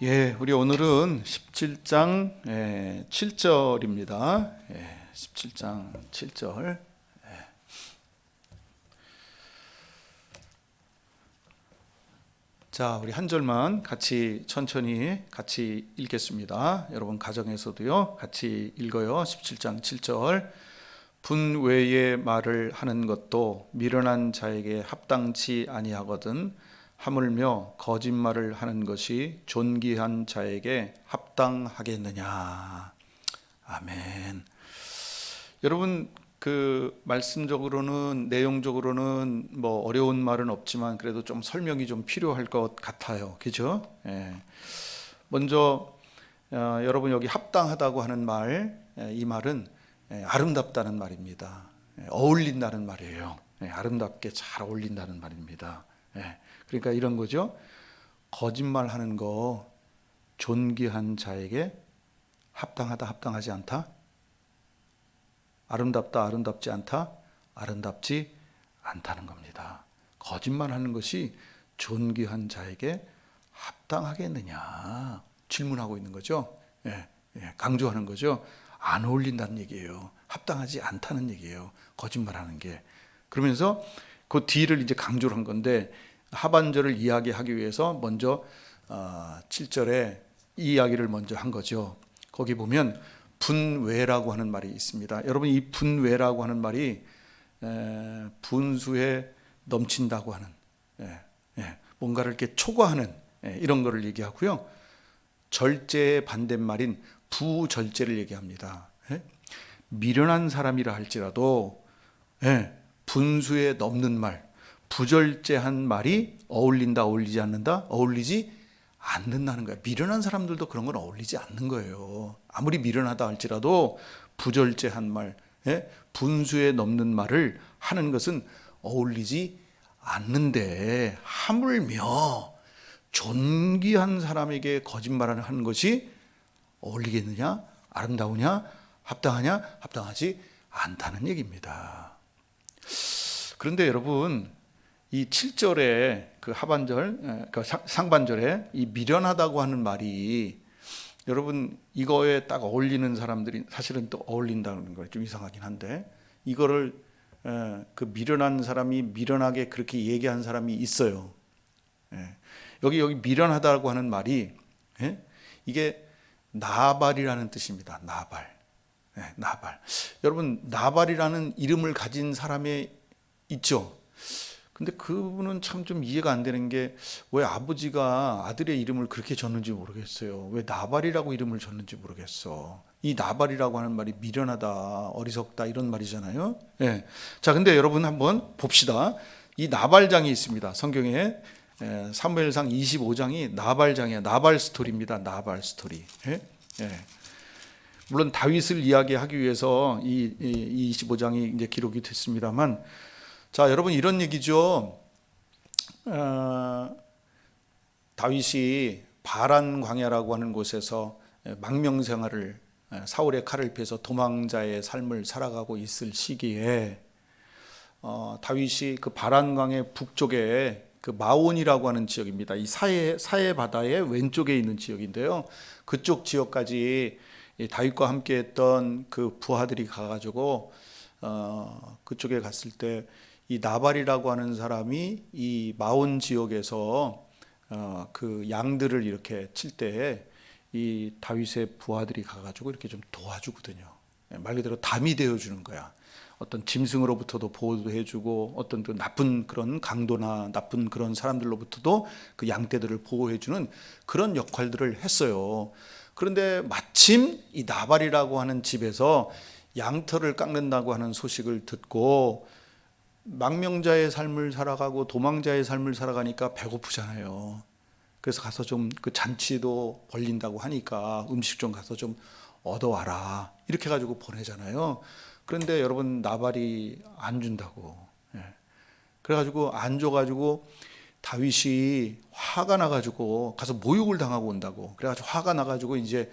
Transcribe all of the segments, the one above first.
예, 우리 오늘은 17장 7절입니다. 17장 7절. 자, 우리 한 절만 같이 천천히 같이 읽겠습니다. 여러분 가정에서도요, 같이 읽어요. 17장 7절. 분외의 말을 하는 것도 미련한 자에게 합당치 아니하거든 하물며 거짓말을 하는 것이 존귀한 자에게 합당하겠느냐. 아멘. 여러분, 그 말씀적으로는 내용적으로는 뭐 어려운 말은 없지만 그래도 좀 설명이 좀 필요할 것 같아요. 그죠? 먼저 여러분 여기 합당하다고 하는 말, 이 말은 아름답다는 말입니다. 어울린다는 말이에요. 아름답게 잘 어울린다는 말입니다. 그러니까 이런 거죠. 거짓말하는 거 존귀한 자에게 합당하다, 합당하지 않다? 아름답다, 아름답지 않다? 아름답지 않다는 겁니다. 거짓말하는 것이 존귀한 자에게 합당하겠느냐 질문하고 있는 거죠. 강조하는 거죠. 안 어울린다는 얘기예요. 합당하지 않다는 얘기예요. 거짓말하는 게. 그러면서 그 뒤를 이제 강조를 한 건데, 하반절을 이야기하기 위해서 먼저 7절에 이 이야기를 먼저 한 거죠. 거기 보면 분외라고 하는 말이 있습니다. 여러분, 이 분외라고 하는 말이 분수에 넘친다고 하는, 뭔가를 이렇게 초과하는 이런 거를 얘기하고요. 절제의 반대말인 부절제를 얘기합니다. 미련한 사람이라 할지라도 분수에 넘는 말, 부절제한 말이 어울린다, 어울리지 않는다? 어울리지 않는다는 거예요. 미련한 사람들도 그런 건 어울리지 않는 거예요. 아무리 미련하다 할지라도 부절제한 말, 분수에 넘는 말을 하는 것은 어울리지 않는데, 하물며 존귀한 사람에게 거짓말을 하는 것이 어울리겠느냐? 아름다우냐? 합당하냐? 합당하지 않다는 얘기입니다. 그런데 여러분, 이 7절에 그 하반절, 그 상반절에 이 미련하다고 하는 말이, 여러분 이거에 딱 어울리는 사람들이 사실은 또 어울린다는 거 좀 이상하긴 한데, 이거를 그 미련한 사람이 미련하게 그렇게 얘기한 사람이 있어요. 여기 미련하다고 하는 말이 이게 나발이라는 뜻입니다. 나발. 나발. 여러분, 나발이라는 이름을 가진 사람이 있죠. 근데 그분은 참 좀 이해가 안 되는 게, 왜 아버지가 아들의 이름을 그렇게 줬는지 모르겠어요. 왜 나발이라고 이름을 줬는지 모르겠어. 이 나발이라고 하는 말이 미련하다, 어리석다 이런 말이잖아요. 자, 근데 여러분 한번 봅시다. 이 나발장이 있습니다. 성경에 사무엘상 25장이 나발장이야. 나발 스토리입니다. 나발 스토리. 물론 다윗을 이야기하기 위해서 이 25장이 이제 기록이 됐습니다만, 자, 여러분 이런 얘기죠. 다윗이 바란 광야라고 하는 곳에서 망명생활을, 사울의 칼을 피해서 도망자의 삶을 살아가고 있을 시기에 다윗이 그 바란 광야 북쪽에 그 마온이라고 하는 지역입니다. 이 사해 바다의 왼쪽에 있는 지역인데요. 그쪽 지역까지 다윗과 함께했던 그 부하들이 가가지고 그쪽에 갔을 때 이 나발이라고 하는 사람이 이 마온 지역에서 그 양들을 이렇게 칠 때 이 다윗의 부하들이 가가지고 이렇게 좀 도와주거든요. 말 그대로 담이 되어주는 거야. 어떤 짐승으로부터도 보호도 해주고, 어떤 그 나쁜 그런 강도나 나쁜 그런 사람들로부터도 그 양떼들을 보호해주는 그런 역할들을 했어요. 그런데 마침 이 나발이라고 하는 집에서 양털을 깎는다고 하는 소식을 듣고, 망명자의 삶을 살아가고 도망자의 삶을 살아가니까 배고프잖아요. 그래서 가서 좀 그 잔치도 벌린다고 하니까 음식 좀 가서 좀 얻어와라 이렇게 가지고 보내잖아요. 그런데 여러분, 나발이 안 준다고. 그래가지고 안 줘가지고 다윗이 화가 나가지고 가서 모욕을 당하고 온다고. 그래가지고 화가 나가지고 이제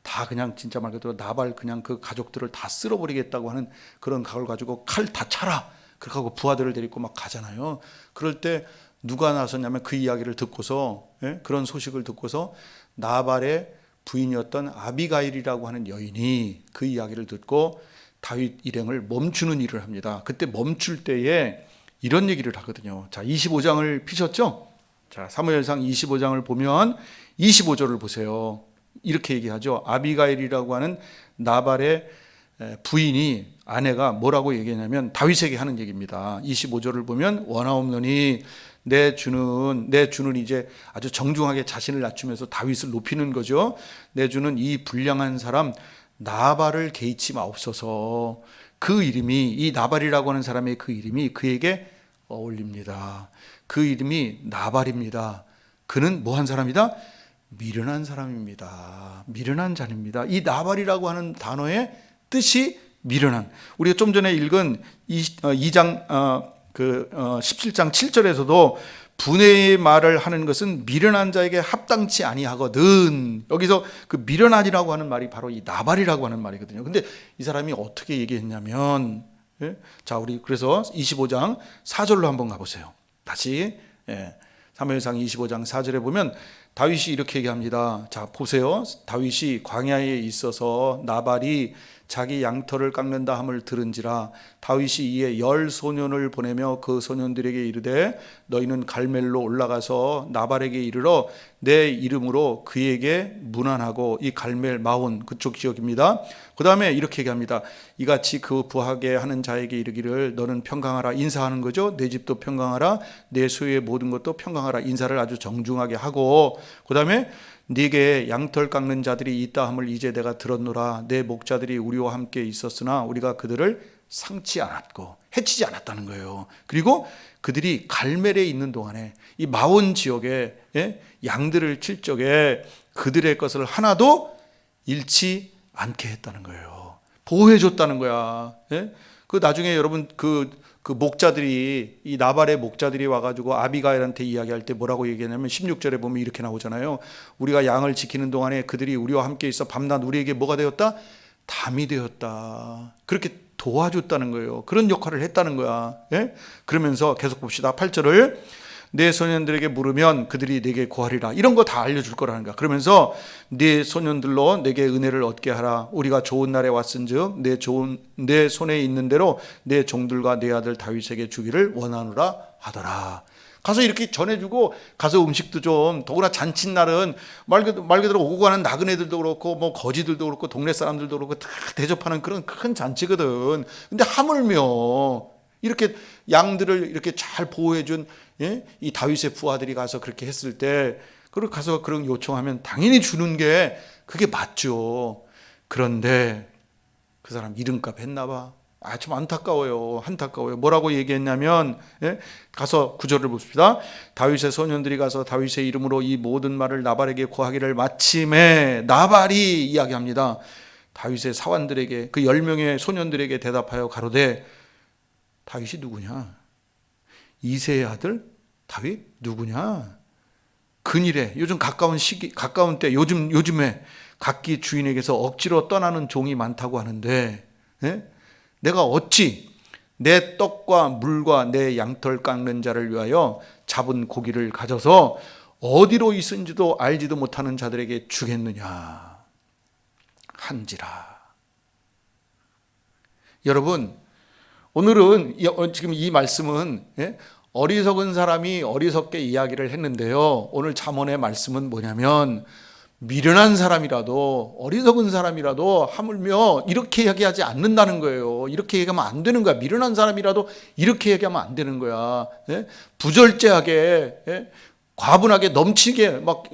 다 그냥 진짜 말 그대로 나발 그냥 그 가족들을 다 쓸어버리겠다고 하는 그런 각오를 가지고 칼 다 차라. 그렇게 하고 부하들을 데리고 막 가잖아요. 그럴 때 누가 나섰냐면 그 이야기를 듣고서, 그런 소식을 듣고서 나발의 부인이었던 아비가일이라고 하는 여인이 그 이야기를 듣고 다윗 일행을 멈추는 일을 합니다. 그때 멈출 때에 이런 얘기를 하거든요. 자, 25장을 피셨죠? 자, 사무엘상 25장을 보면 25절을 보세요. 이렇게 얘기하죠. 아비가일이라고 하는 나발의 부인이, 아내가 뭐라고 얘기하냐면 다윗에게 하는 얘기입니다. 25절을 보면 원하옵노니 내 주는 이제 아주 정중하게 자신을 낮추면서 다윗을 높이는 거죠. 내 주는 이 불량한 사람 나발을 개의치 마옵소서. 그 이름이, 이 나발이라고 하는 사람의 그 이름이 그에게 어울립니다. 그 이름이 나발입니다. 그는 뭐한 사람이다? 미련한 사람입니다. 미련한 자입니다. 이 나발이라고 하는 단어의 뜻이 미련한. 우리가 좀 전에 읽은 17장 7절에서도 분의 말을 하는 것은 미련한 자에게 합당치 아니하거든. 여기서 그 미련한이라고 하는 말이 바로 이 나발이라고 하는 말이거든요. 근데 이 사람이 어떻게 얘기했냐면, 자, 우리 그래서 25장 4절로 한번 가보세요. 다시, 사무엘상 25장 4절에 보면 다윗이 이렇게 얘기합니다. 자, 보세요. 다윗이 광야에 있어서 나발이 자기 양털을 깎는다 함을 들은지라 다윗이 이에 10 소년을 보내며 그 소년들에게 이르되 너희는 갈멜로 올라가서 나발에게 이르러 내 이름으로 그에게 문안하고, 이 갈멜 마온 그쪽 지역입니다. 그 다음에 이렇게 얘기합니다. 이같이 그 부하게 하는 자에게 이르기를 너는 평강하라. 인사하는 거죠. 내 집도 평강하라. 내 소유의 모든 것도 평강하라. 인사를 아주 정중하게 하고, 그 다음에 네게 양털 깎는 자들이 있다 함을 이제 내가 들었노라. 내 목자들이 우리와 함께 있었으나 우리가 그들을 상치 않았고 해치지 않았다는 거예요. 그리고 그들이 갈멜에 있는 동안에 이 마온 지역에 양들을 칠 적에 그들의 것을 하나도 잃지 않게 했다는 거예요. 보호해 줬다는 거야. 그 나중에 여러분 그 목자들이, 이 나발의 목자들이 와가지고 아비가일한테 이야기할 때 뭐라고 얘기하냐면 16절에 보면 이렇게 나오잖아요. 우리가 양을 지키는 동안에 그들이 우리와 함께 있어 밤낮 우리에게 뭐가 되었다? 담이 되었다. 그렇게 도와줬다는 거예요. 그런 역할을 했다는 거야. 그러면서 계속 봅시다. 8절을 내 소년들에게 물으면 그들이 내게 구하리라. 이런 거 다 알려줄 거라는 거야. 그러면서 네 소년들로 내게 은혜를 얻게 하라. 우리가 좋은 날에 왔은즉 내 손에 있는 대로 내 종들과 내 아들 다윗에게 주기를 원하노라 하더라. 가서 이렇게 전해주고 가서 음식도 좀, 더구나 잔칫날은 말 그대로 오고 가는 나그네들도 그렇고 뭐 거지들도 그렇고 동네 사람들도 그렇고 다 대접하는 그런 큰 잔치거든. 근데 하물며 이렇게 양들을 이렇게 잘 보호해준 이 다윗의 부하들이 가서 그렇게 했을 때, 그리고 가서 그런 요청하면 당연히 주는 게 그게 맞죠. 그런데 그 사람 이름값 했나 봐. 좀 안타까워요. 뭐라고 얘기했냐면, 가서 9절을 봅시다. 다윗의 소년들이 가서 다윗의 이름으로 이 모든 말을 나발에게 고하기를 마침에 나발이 이야기합니다. 다윗의 사환들에게, 그 10명의 소년들에게 대답하여 가로되 다윗이 누구냐? 이새의 아들 다윗 누구냐? 근일에 요즘 가까운 때 요즘에 각기 주인에게서 억지로 떠나는 종이 많다고 하는데, 내가 어찌 내 떡과 물과 내 양털 깎는 자를 위하여 잡은 고기를 가져서 어디로 있은지도 알지도 못하는 자들에게 주겠느냐 한지라. 여러분, 오늘은 지금 이 말씀은 어리석은 사람이 어리석게 이야기를 했는데요. 오늘 잠언의 말씀은 뭐냐면, 미련한 사람이라도, 어리석은 사람이라도 하물며 이렇게 얘기하지 않는다는 거예요. 이렇게 얘기하면 안 되는 거야. 미련한 사람이라도 이렇게 얘기하면 안 되는 거야. 부절제하게, 과분하게 넘치게 뭐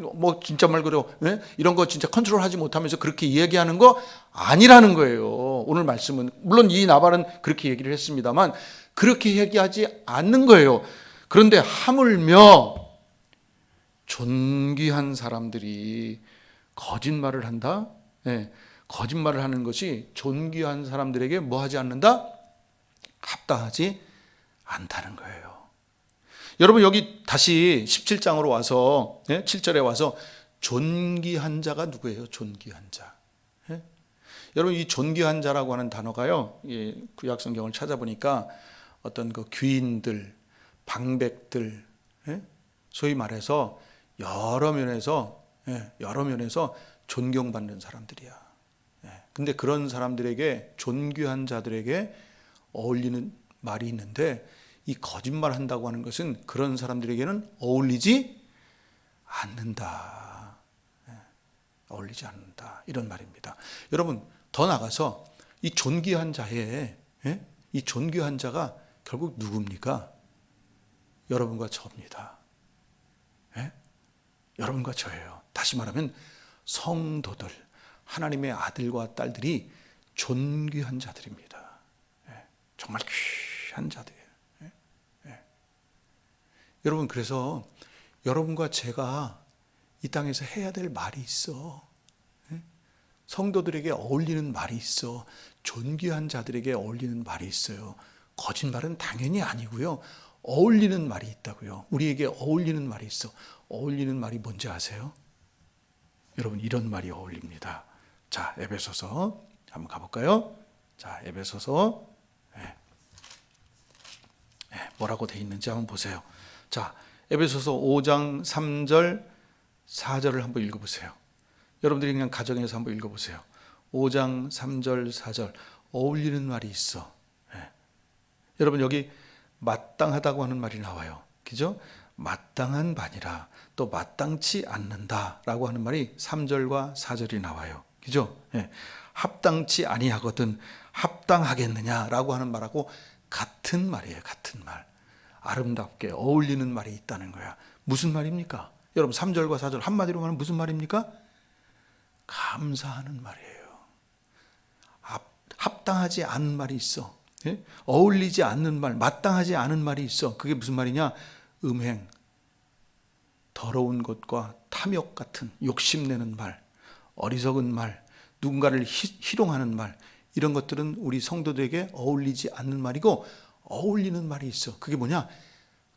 진짜 말 그대로 이런 거 진짜 컨트롤하지 못하면서 그렇게 얘기하는 거 아니라는 거예요. 오늘 말씀은 물론 이 나발은 그렇게 얘기를 했습니다만 그렇게 얘기하지 않는 거예요. 그런데 하물며 존귀한 사람들이 거짓말을 한다? 거짓말을 하는 것이 존귀한 사람들에게 뭐 하지 않는다? 합당하지 않다는 거예요. 여러분, 여기 다시 17장으로 와서 7절에 와서 존귀한 자가 누구예요? 존귀한 자. 여러분, 이 존귀한 자라고 하는 단어가요, 구약 성경을 찾아보니까 어떤 그 귀인들, 방백들, 예? 소위 말해서 여러 면에서 존경받는 사람들이야. 예. 근데 그런 사람들에게, 존귀한 자들에게 어울리는 말이 있는데, 이 거짓말 한다고 하는 것은 그런 사람들에게는 어울리지 않는다. 예. 어울리지 않는다. 이런 말입니다. 여러분, 더 나가서 이 존귀한 자의, 이 존귀한 자가 결국 누굽니까? 여러분과 저입니다. 예? 여러분과 저예요. 다시 말하면 성도들, 하나님의 아들과 딸들이 존귀한 자들입니다. 예? 정말 귀한 자들이에요. 예? 예. 여러분, 그래서 여러분과 제가 이 땅에서 해야 될 말이 있어. 예? 성도들에게 어울리는 말이 있어. 존귀한 자들에게 어울리는 말이 있어요. 거짓말은 당연히 아니고요. 어울리는 말이 있다고요. 우리에게 어울리는 말이 있어. 어울리는 말이 뭔지 아세요? 여러분, 이런 말이 어울립니다. 자, 에베소서 한번 가볼까요? 자, 에베소서 뭐라고 돼 있는지 한번 보세요. 자, 에베소서 5장 3절 4절을 한번 읽어보세요. 여러분들이 그냥 가정에서 한번 읽어보세요. 5장 3절 4절 어울리는 말이 있어. 여러분, 여기 마땅하다고 하는 말이 나와요. 그죠? 마땅한 바니라, 또 마땅치 않는다라고 하는 말이 3절과 4절이 나와요. 그죠? 예. 합당치 아니하거든 합당하겠느냐라고 하는 말하고 같은 말이에요. 같은 말. 아름답게 어울리는 말이 있다는 거야. 무슨 말입니까? 여러분, 3절과 4절 한마디로 말하면 무슨 말입니까? 감사하는 말이에요. 합당하지 않은 말이 있어. 예? 어울리지 않는 말, 마땅하지 않은 말이 있어. 그게 무슨 말이냐? 음행, 더러운 것과 탐욕 같은 욕심내는 말, 어리석은 말, 누군가를 희롱하는 말, 이런 것들은 우리 성도들에게 어울리지 않는 말이고 어울리는 말이 있어. 그게 뭐냐?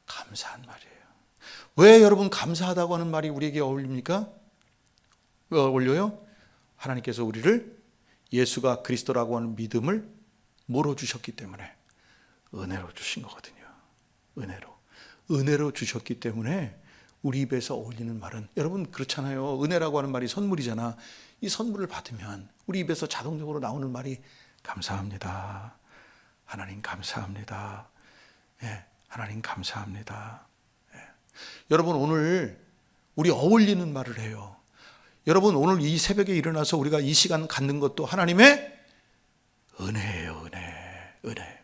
감사한 말이에요. 왜 여러분 감사하다고 하는 말이 우리에게 어울립니까? 왜 어울려요? 하나님께서 우리를 예수가 그리스도라고 하는 믿음을 뭐로 주셨기 때문에? 은혜로 주신 거거든요. 은혜로 주셨기 때문에 우리 입에서 어울리는 말은, 여러분 그렇잖아요. 은혜라고 하는 말이 선물이잖아. 이 선물을 받으면 우리 입에서 자동적으로 나오는 말이 감사합니다. 하나님 감사합니다. 예, 하나님 감사합니다. 예. 여러분, 오늘 우리 어울리는 말을 해요. 여러분, 오늘 이 새벽에 일어나서 우리가 이 시간 갖는 것도 하나님의 은혜예요. 은혜.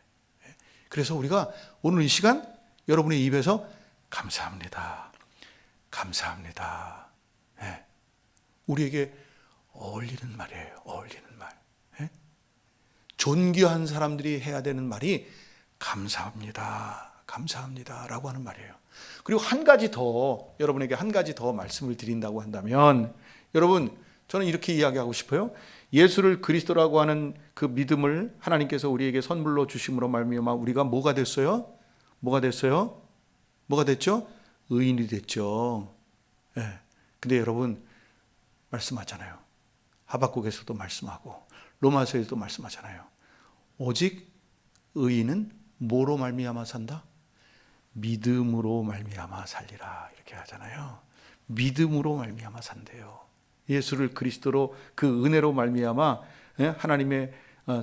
그래서 우리가 오늘 이 시간 여러분의 입에서 감사합니다. 감사합니다. 예. 우리에게 어울리는 말이에요. 어울리는 말. 예? 존귀한 사람들이 해야 되는 말이 감사합니다. 감사합니다라고 하는 말이에요. 그리고 한 가지 더, 여러분에게 한 가지 더 말씀을 드린다고 한다면, 여러분, 저는 이렇게 이야기하고 싶어요. 예수를 그리스도라고 하는 그 믿음을 하나님께서 우리에게 선물로 주심으로 말미암아 우리가 뭐가 됐어요? 뭐가 됐어요? 뭐가 됐죠? 의인이 됐죠. 예. 근데 여러분, 말씀하잖아요. 하박국에서도 말씀하고 로마서에서도 말씀하잖아요. 오직 의인은 뭐로 말미암아 산다? 믿음으로 말미암아 살리라, 이렇게 하잖아요. 믿음으로 말미암아 산대요. 예수를 그리스도로, 그 은혜로 말미암아 하나님의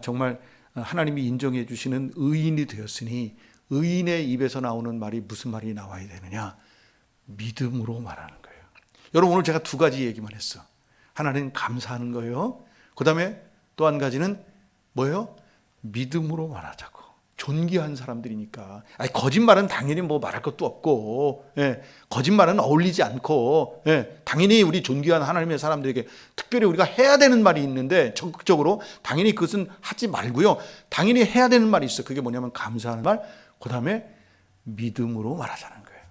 정말 하나님이 인정해 주시는 의인이 되었으니, 의인의 입에서 나오는 말이 무슨 말이 나와야 되느냐? 믿음으로 말하는 거예요. 여러분, 오늘 제가 두 가지 얘기만 했어. 하나는 감사하는 거예요. 그 다음에 또 한 가지는 뭐예요? 믿음으로 말하자고. 존귀한 사람들이니까. 아니, 거짓말은 당연히 뭐 말할 것도 없고, 예, 거짓말은 어울리지 않고, 예, 당연히 우리 존귀한 하나님의 사람들에게 특별히 우리가 해야 되는 말이 있는데, 적극적으로 당연히 그것은 하지 말고요. 당연히 해야 되는 말이 있어. 그게 뭐냐면 감사하는 말, 그 다음에 믿음으로 말하자는 거예요.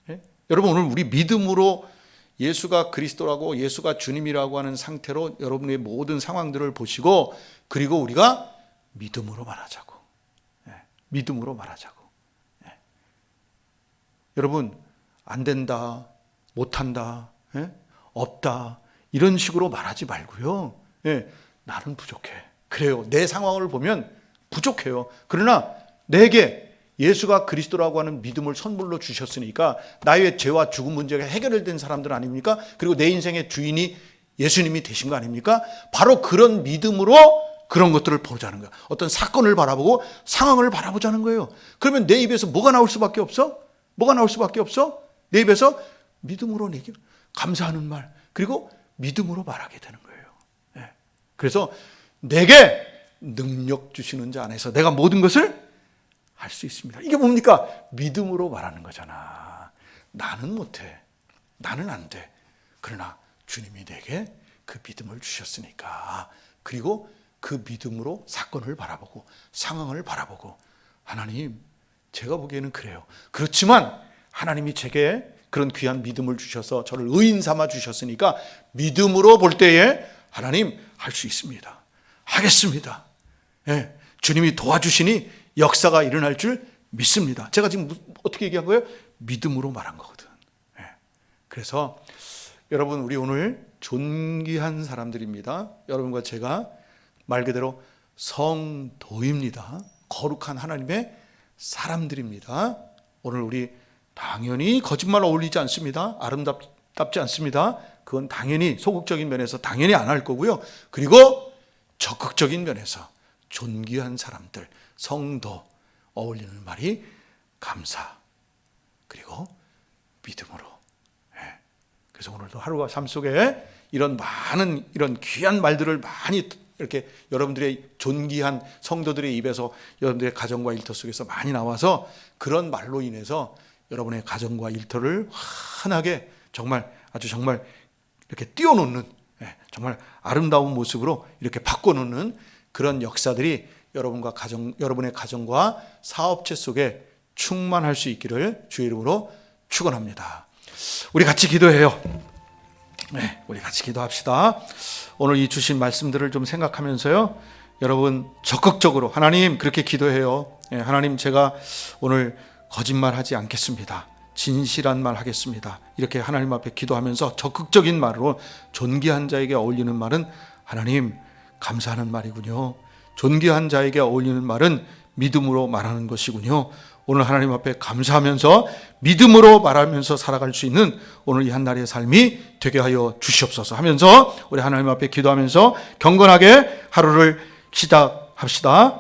예? 여러분, 오늘 우리 믿음으로 예수가 그리스도라고, 예수가 주님이라고 하는 상태로 여러분의 모든 상황들을 보시고, 그리고 우리가 믿음으로 말하자고. 믿음으로 말하자고. 예. 여러분, 안 된다, 못한다, 예? 없다, 이런 식으로 말하지 말고요. 예. 나는 부족해. 그래요. 내 상황을 보면 부족해요. 그러나 내게 예수가 그리스도라고 하는 믿음을 선물로 주셨으니까 나의 죄와 죽음 문제가 해결된 사람들 아닙니까? 그리고 내 인생의 주인이 예수님이 되신 거 아닙니까? 바로 그런 믿음으로 그런 것들을 보자는 거야. 어떤 사건을 바라보고 상황을 바라보자는 거예요. 그러면 내 입에서 뭐가 나올 수밖에 없어? 뭐가 나올 수밖에 없어? 내 입에서 믿음으로 내게 감사하는 말, 그리고 믿음으로 말하게 되는 거예요. 네. 그래서 내게 능력 주시는 자 안에서 내가 모든 것을 할 수 있습니다. 이게 뭡니까? 믿음으로 말하는 거잖아. 나는 못해. 나는 안 돼. 그러나 주님이 내게 그 믿음을 주셨으니까. 그리고 그 믿음으로 사건을 바라보고 상황을 바라보고 하나님, 제가 보기에는 그래요. 그렇지만 하나님이 제게 그런 귀한 믿음을 주셔서 저를 의인 삼아 주셨으니까 믿음으로 볼 때에 하나님 할 수 있습니다. 하겠습니다. 예, 주님이 도와주시니 역사가 일어날 줄 믿습니다. 제가 지금 어떻게 얘기한 거예요? 믿음으로 말한 거거든. 예, 그래서 여러분, 우리 오늘 존귀한 사람들입니다. 여러분과 제가 말 그대로 성도입니다. 거룩한 하나님의 사람들입니다. 오늘 우리 당연히 거짓말 어울리지 않습니다. 아름답지 않습니다. 그건 당연히 소극적인 면에서 당연히 안 할 거고요. 그리고 적극적인 면에서 존귀한 사람들, 성도 어울리는 말이 감사, 그리고 믿음으로. 그래서 오늘도 하루가 삶 속에 이런 많은 이런 귀한 말들을 많이 이렇게 여러분들의 존귀한 성도들의 입에서 여러분들의 가정과 일터 속에서 많이 나와서 그런 말로 인해서 여러분의 가정과 일터를 환하게 정말 아주 정말 이렇게 띄워놓는, 정말 아름다운 모습으로 이렇게 바꿔놓는 그런 역사들이 여러분의 가정과 사업체 속에 충만할 수 있기를 주의 이름으로 축원합니다. 우리 같이 기도해요. 네, 우리 같이 기도합시다. 오늘 이 주신 말씀들을 좀 생각하면서요, 여러분 적극적으로 하나님 그렇게 기도해요. 하나님, 제가 오늘 거짓말하지 않겠습니다. 진실한 말 하겠습니다. 이렇게 하나님 앞에 기도하면서 적극적인 말로 존귀한 자에게 어울리는 말은 하나님 감사하는 말이군요. 존귀한 자에게 어울리는 말은 믿음으로 말하는 것이군요. 오늘 하나님 앞에 감사하면서 믿음으로 말하면서 살아갈 수 있는 오늘 이 한날의 삶이 되게 하여 주시옵소서 하면서 우리 하나님 앞에 기도하면서 경건하게 하루를 시작합시다.